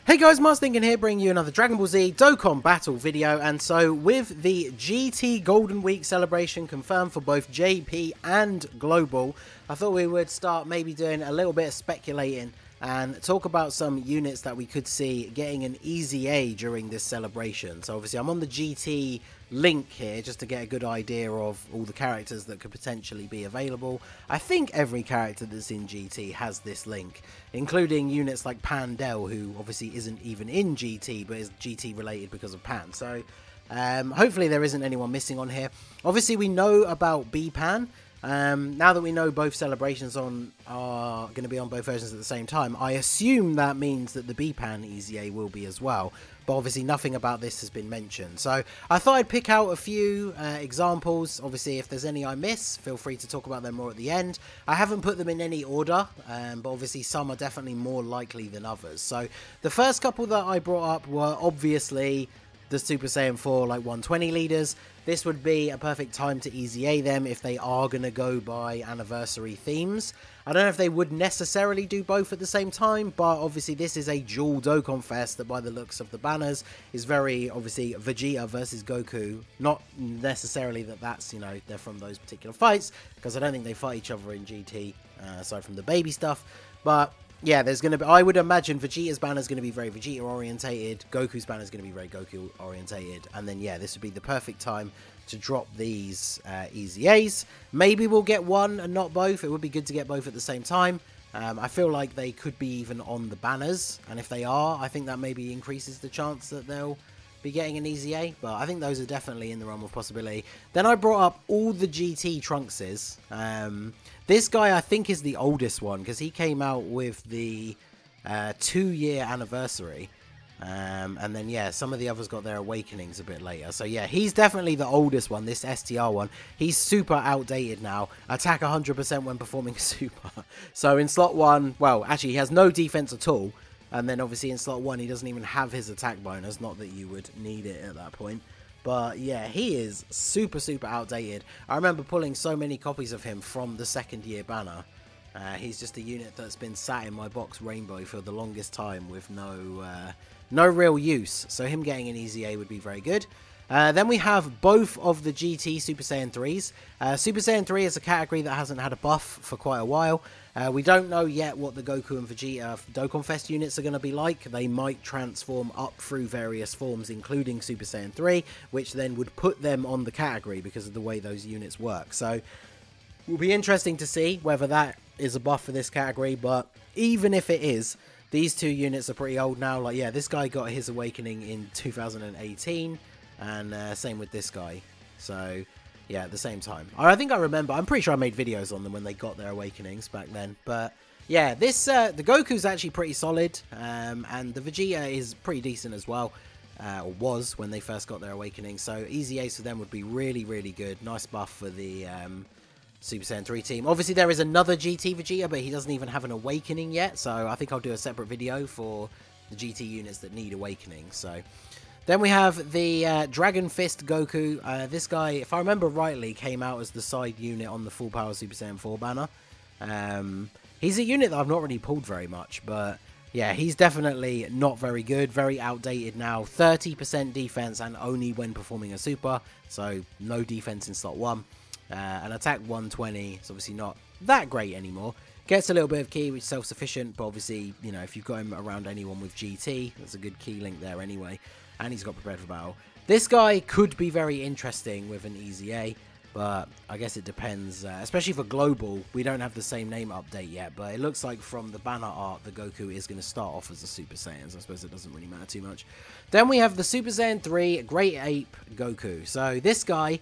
Hey guys, Mars Thinking here, bringing you another Dragon Ball Z Dokkan Battle video. And so, with the GT Golden Week celebration confirmed for both JP and Global, I thought we would start maybe doing a little bit of speculating and talk about some units that we could see getting an EZA during this celebration. So obviously I'm on the GT link here just to get a good idea of all the characters that could potentially be available. I think every character that's in GT has this link, including units like Pandel, who obviously isn't even in GT but is GT related because of Pan. So hopefully there isn't anyone missing on here. Obviously we know about B-Pan. Now that we know both celebrations are going to be on both versions at the same time, I assume that means that the B-Pan EZA will be as well. But obviously nothing about this has been mentioned. So I thought I'd pick out a few examples. Obviously if there's any I miss, feel free to talk about them more at the end. I haven't put them in any order, but obviously some are definitely more likely than others. So the first couple that I brought up were obviously the Super Saiyan 4 like 120 leaders. This would be a perfect time to EZA them if they are going to go by anniversary themes. I don't know if they would necessarily do both at the same time, but obviously this is a dual Dokkan Fest that by the looks of the banners is very obviously Vegeta versus Goku. Not necessarily that that's, you know, they're from those particular fights, because I don't think they fight each other in GT aside from the baby stuff. But yeah, there's going to be, I would imagine Vegeta's banner is going to be very Vegeta orientated, Goku's banner is going to be very Goku orientated, and then yeah, this would be the perfect time to drop these EZAs. Maybe we'll get one and not both. It would be good to get both at the same time. I feel like they could be even on the banners, and if they are, I think that maybe increases the chance that they'll be getting an EZA, but I think those are definitely in the realm of possibility. Then I brought up all the GT Trunkses. This guy I think is the oldest one because he came out with the 2-year anniversary, and then yeah, some of the others got their awakenings a bit later. So yeah, he's definitely the oldest one, this STR one. He's super outdated now. Attack 100% when performing super. So in slot 1, well actually he has no defense at all. And then obviously in slot 1 he doesn't even have his attack bonus, not that you would need it at that point. But yeah, he is super outdated. I remember pulling so many copies of him from the 2nd year banner. He's just a unit that's been sat in my box Rainbow for the longest time with no real use. So him getting an EZA would be very good. Then we have both of the GT Super Saiyan 3s. Super Saiyan 3 is a category that hasn't had a buff for quite a while. We don't know yet what the Goku and Vegeta Dokkan Fest units are going to be like. They might transform up through various forms, including Super Saiyan 3, which then would put them on the category because of the way those units work. So it will be interesting to see whether that is a buff for this category, but even if it is, these two units are pretty old now. Like, yeah, this guy got his awakening in 2018, and same with this guy. So yeah, at the same time. I think I remember, I'm pretty sure I made videos on them when they got their awakenings back then. But yeah, this the Goku's actually pretty solid, and the Vegeta is pretty decent as well, or was when they first got their awakening. So EZAs for them would be really good. Nice buff for the Super Saiyan 3 team. Obviously there is another GT Vegeta, but he doesn't even have an awakening yet. So I think I'll do a separate video for the GT units that need awakening. So then we have the Dragon Fist Goku. This guy, if I remember rightly, came out as the side unit on the Full Power Super Saiyan 4 banner. He's a unit that I've not really pulled very much, but yeah, he's definitely not very good, very outdated now. 30% defense and only when performing a super, so no defense in slot 1. And attack 120, it's obviously not that great anymore. Gets a little bit of key, which is self-sufficient, but obviously, you know, if you've got him around anyone with GT, there's a good key link there anyway. And he's got prepared for battle. This guy could be very interesting with an EZA, but I guess it depends. Especially for Global, we don't have the same name update yet, but it looks like from the banner art that Goku is going to start off as a Super Saiyan, so I suppose it doesn't really matter too much. Then we have the Super Saiyan 3 Great Ape Goku. So this guy,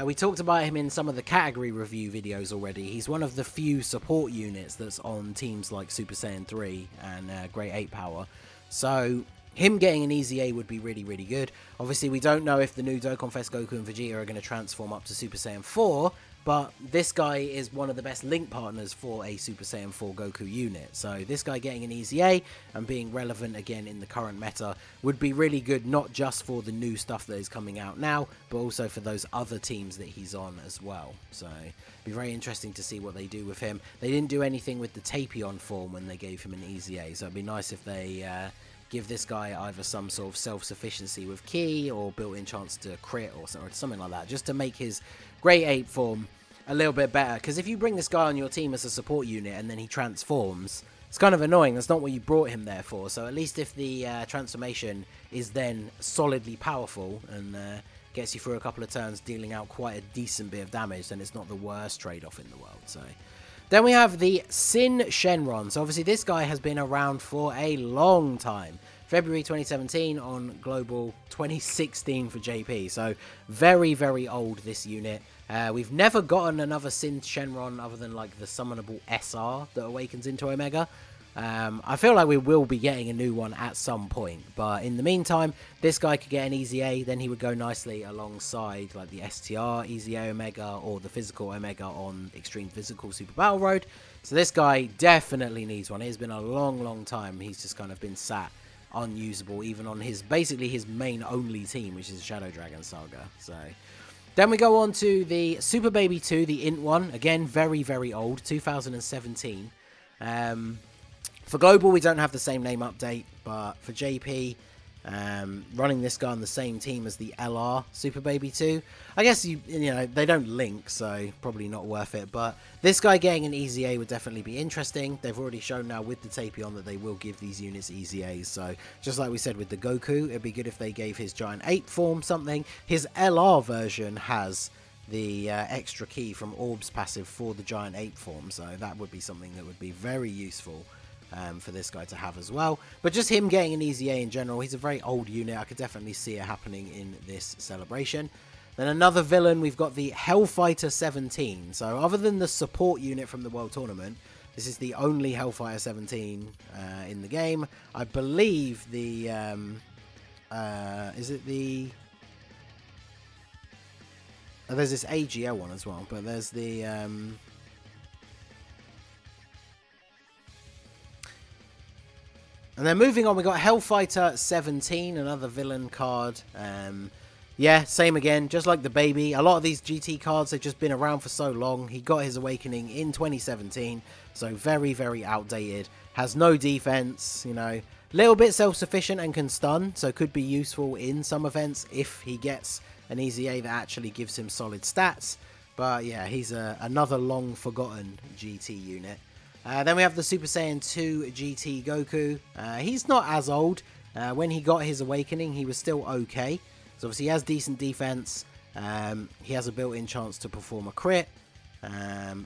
we talked about him in some of the category review videos already. He's one of the few support units that's on teams like Super Saiyan 3 and Great Ape Power. So him getting an EZA would be really good. Obviously, we don't know if the new Dokkan Fest Goku and Vegeta are going to transform up to Super Saiyan 4, but this guy is one of the best link partners for a Super Saiyan 4 Goku unit. So this guy getting an EZA and being relevant again in the current meta would be really good, not just for the new stuff that is coming out now, but also for those other teams that he's on as well. So it'd be very interesting to see what they do with him. They didn't do anything with the Tapion form when they gave him an EZA, so it'd be nice if they give this guy either some sort of self-sufficiency with ki or built-in chance to crit or something like that, just to make his Great Ape form a little bit better. Because if you bring this guy on your team as a support unit and then he transforms, it's kind of annoying. That's not what you brought him there for. So at least if the transformation is then solidly powerful and gets you through a couple of turns, dealing out quite a decent bit of damage, then it's not the worst trade-off in the world. So then we have the Sin Shenron. So obviously this guy has been around for a long time. February 2017 on Global, 2016 for JP. So very, very old, this unit. We've never gotten another Sin Shenron other than like the summonable SR that awakens into Omega. I feel like we will be getting a new one at some point, but in the meantime, this guy could get an EZA, then he would go nicely alongside like the STR EZA Omega or the physical Omega on Extreme Physical Super Battle Road. So this guy definitely needs one. It's been a long, long time. He's just kind of been sat unusable, even on his basically his main only team, which is Shadow Dragon Saga. So then we go on to the Super Baby 2, the Int one. Again, very, very old, 2017. For Global, we don't have the same name update, but for JP, running this guy on the same team as the LR Super Baby 2, I guess, you know, they don't link, so probably not worth it, but this guy getting an EZA would definitely be interesting. They've already shown now with the Tapion that they will give these units EZAs, so just like we said with the Goku, it'd be good if they gave his Giant Ape form something. His LR version has the extra key from Orb's passive for the Giant Ape form, so that would be something that would be very useful for this guy to have as well. But just him getting an EZA in general, he's a very old unit. I could definitely see it happening in this celebration. Then another villain, we've got the Hellfighter 17. So other than the support unit from the World Tournament, this is the only Hellfighter 17 in the game. I believe the is it the there's this AGL one as well, but there's the and then moving on, we got Hellfighter 17, another villain card. Yeah, same again, just like the baby. A lot of these GT cards have just been around for so long. He got his awakening in 2017, so very, very outdated. Has no defense, you know. Little bit self-sufficient and can stun, so could be useful in some events if he gets an EZA that actually gives him solid stats. But yeah, he's another long-forgotten GT unit. Then we have the Super Saiyan 2 GT Goku. He's not as old. When he got his awakening, he was still okay. So obviously he has decent defense. He has a built-in chance to perform a crit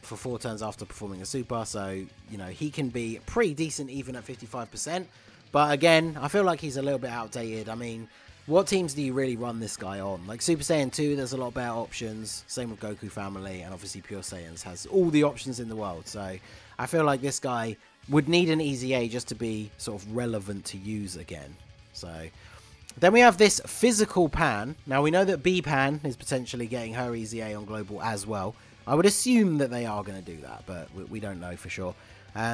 for 4 turns after performing a super. So, you know, he can be pretty decent even at 55%. But again, I feel like he's a little bit outdated. I mean, what teams do you really run this guy on? Like Super Saiyan 2, there's a lot better options. Same with Goku Family, and obviously Pure Saiyans has all the options in the world. So I feel like this guy would need an EZA just to be sort of relevant to use again. So then we have this Physical Pan. Now we know that B Pan is potentially getting her EZA on Global as well. I would assume that they are going to do that, but we don't know for sure.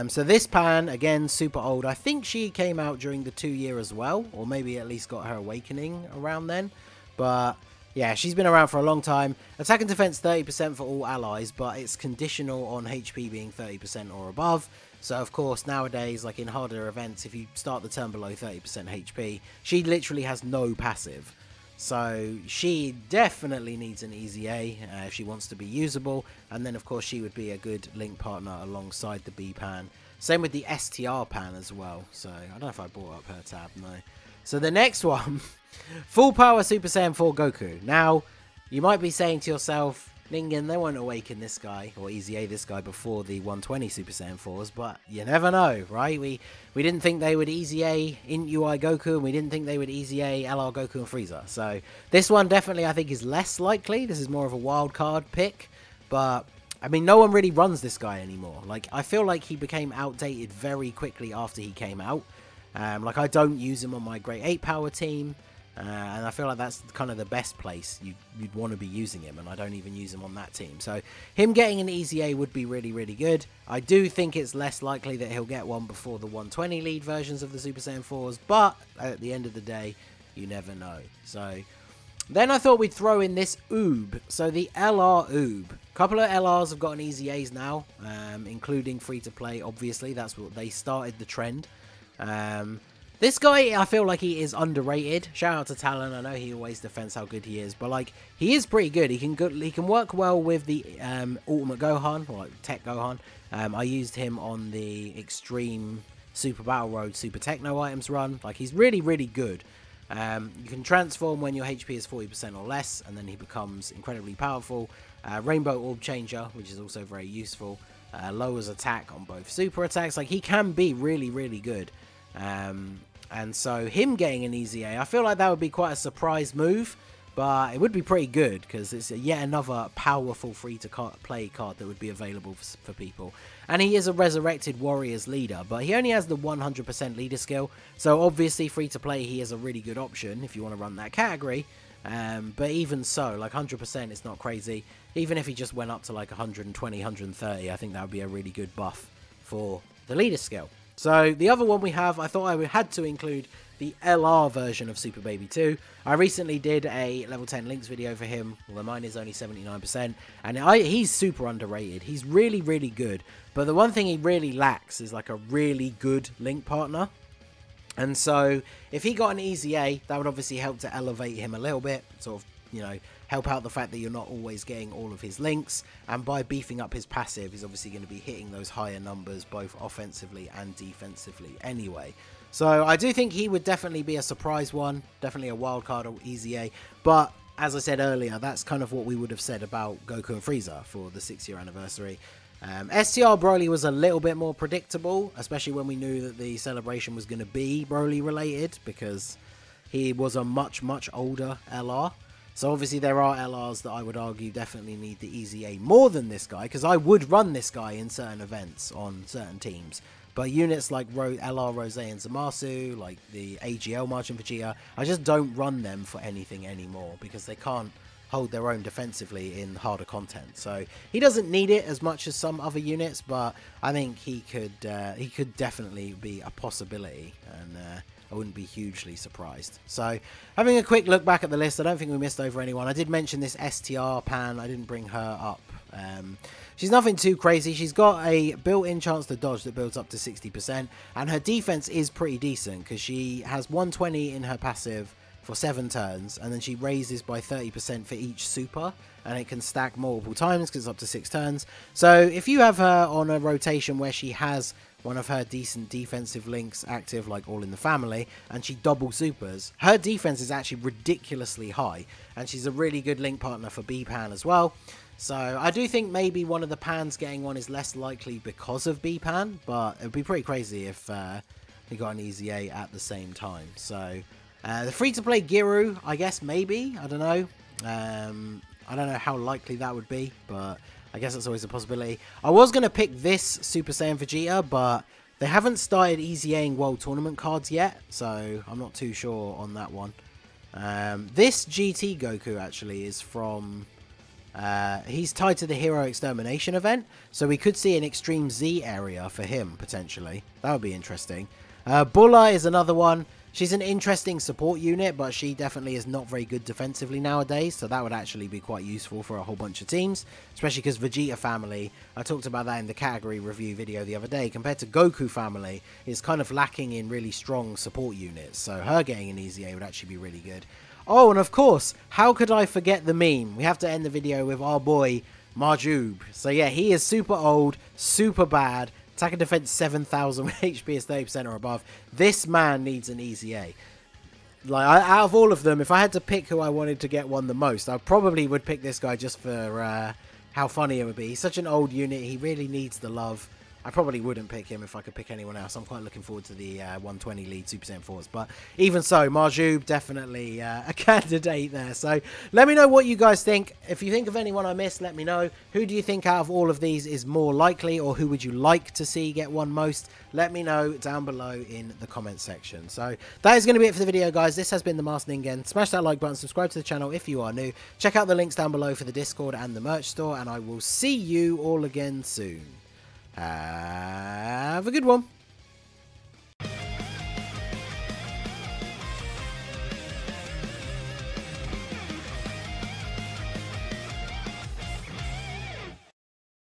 So this Pan, again, super old. I think she came out during the 2-year as well, or maybe at least got her awakening around then. But yeah, she's been around for a long time. Attack and defense 30% for all allies, but it's conditional on HP being 30% or above. So of course, nowadays, like in harder events, if you start the turn below 30% HP, she literally has no passive. So she definitely needs an EZA if she wants to be usable. And then, of course, she would be a good link partner alongside the B Pan. Same with the STR Pan as well. So I don't know if I brought up her tab, no. So the next one, Full Power Super Saiyan 4 Goku. Now, you might be saying to yourself, Ningen, they won't awaken this guy or EZA this guy before the 120 Super Saiyan 4s, but you never know, right? We didn't think they would EZA Int UI Goku, and we didn't think they would EZA LR Goku and Frieza. So this one definitely I think is less likely. This is more of a wild card pick, but I mean no one really runs this guy anymore. Like I feel like he became outdated very quickly after he came out. Like I don't use him on my Great 8 power team. And I feel like that's kind of the best place you'd want to be using him, and I don't even use him on that team. So him getting an EZA would be really, really good. I do think it's less likely that he'll get one before the 120 lead versions of the Super Saiyan 4s, but at the end of the day, you never know. So then I thought we'd throw in this Oob. So the LR Oob. A couple of LRs have gotten EZAs now, including free-to-play, obviously. That's what they started the trend. This guy, I feel like he is underrated. Shout out to Talon. I know he always defends how good he is, but like he is pretty good. He can work well with the Ultimate Gohan, or like Tech Gohan. I used him on the Extreme Super Battle Road Super Techno items run. Like he's really, really good. You can transform when your HP is 40% or less, and then he becomes incredibly powerful. Rainbow Orb Changer, which is also very useful. Lowers attack on both super attacks. Like he can be really, really good. And so him getting an EZA, I feel like that would be quite a surprise move, but it would be pretty good because it's yet another powerful free-to-play card that would be available for people. And he is a Resurrected Warriors leader, but he only has the 100% leader skill, so obviously free-to-play he is a really good option if you want to run that category. But even so, like 100% is not crazy. Even if he just went up to like 120, 130, I think that would be a really good buff for the leader skill. So the other one we have, I thought I had to include the LR version of Super Baby 2. I recently did a level 10 links video for him, although mine is only 79%, and he's super underrated. He's really, really good, but the one thing he really lacks is like a really good link partner. And so if he got an EZA, that would obviously help to elevate him a little bit, sort of, you know, help out the fact that you're not always getting all of his links, and by beefing up his passive, he's obviously going to be hitting those higher numbers both offensively and defensively anyway. So I do think he would definitely be a surprise one, definitely a wild card or EZA, but as I said earlier, that's kind of what we would have said about Goku and Frieza for the 6-year anniversary. Str Broly was a little bit more predictable, especially when we knew that the celebration was going to be Broly related, because he was a much, much older LR. So obviously there are LRs that I would argue definitely need the EZA more than this guy, because I would run this guy in certain events on certain teams. But units like LR Rose and Zamasu, like the AGL Marching Vegeta, I just don't run them for anything anymore, because they can't hold their own defensively in harder content. So he doesn't need it as much as some other units, but I think he could definitely be a possibility, and I wouldn't be hugely surprised. So having a quick look back at the list, I don't think we missed over anyone. I did mention this Str Pan. I didn't bring her up. She's nothing too crazy. She's got a built-in chance to dodge that builds up to 60%, and her defense is pretty decent because she has 120 in her passive for 7 turns, and then she raises by 30% for each super, and it can stack multiple times because it's up to 6 turns. So if you have her on a rotation where she has one of her decent defensive links active, like All in the Family, and she double supers, her defense is actually ridiculously high, and she's a really good link partner for B-Pan as well. So I do think maybe one of the Pans getting one is less likely because of B-Pan, but it would be pretty crazy if he got an EZA at the same time. So the free-to-play Giru, I guess maybe, I don't know. I don't know how likely that would be, but I guess that's always a possibility. I was going to pick this Super Saiyan Vegeta, but they haven't started EZAing World Tournament cards yet, so I'm not too sure on that one. This GT Goku actually is from... he's tied to the Hero Extermination event, so we could see an Extreme Z area for him, potentially. That would be interesting. Bulla is another one. She's an interesting support unit, but she definitely is not very good defensively nowadays, so that would actually be quite useful for a whole bunch of teams, especially because Vegeta Family, I talked about that in the category review video the other day, compared to Goku Family, is kind of lacking in really strong support units, so her getting an EZA would actually be really good. Oh, and of course, how could I forget the meme? We have to end the video with our boy, Marjube. So yeah, he is super old, super bad, attack and defense 7,000 with HP is 30% or above. This man needs an EZA. Like, out of all of them, if I had to pick who I wanted to get one the most, I probably would pick this guy just for how funny it would be. He's such an old unit, he really needs the love. I probably wouldn't pick him if I could pick anyone else. I'm quite looking forward to the 120 lead Super Saiyan 4s. But even so, Marjube, definitely a candidate there. So let me know what you guys think. If you think of anyone I missed, let me know. Who do you think out of all of these is more likely, or who would you like to see get one most? Let me know down below in the comment section. So that is going to be it for the video, guys. This has been the Masked Ningen. Smash that like button, subscribe to the channel if you are new. Check out the links down below for the Discord and the merch store, and I will see you all again soon. Have a good one.